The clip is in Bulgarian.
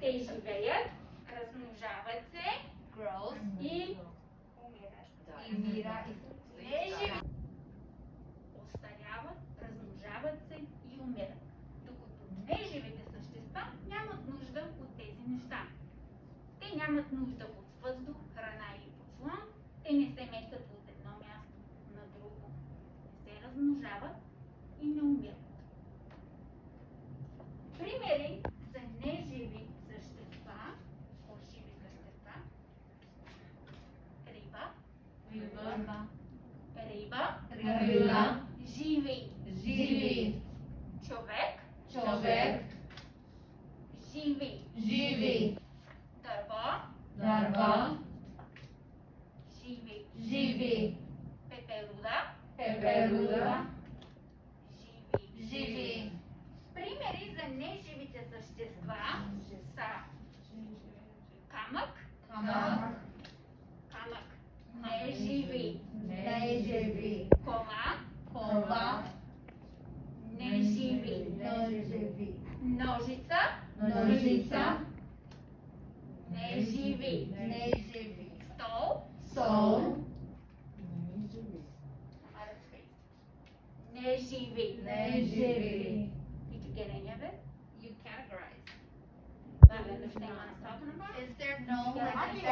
Те живеят, размножават се и умират. Остаряват, размножават се и умират. Докато неживите същества нямат нужда от тези неща. Те нямат нужда от въздух, храна или подслон. Те не се местят от едно място на друго. Не се размножават и не умират. Примери за неживи същества, живи същества. Риба. Живи. Човек. Живи. Дърво. Живи. Пеперуда. Живи. Примери за неживите същества са камък. Неживи. Кола. Неживи. Ножица. Неживи. Стол. Неживи. Did you get any of it? You categorize. Do you understand what I'm talking about? Is there no Yeah, like I a think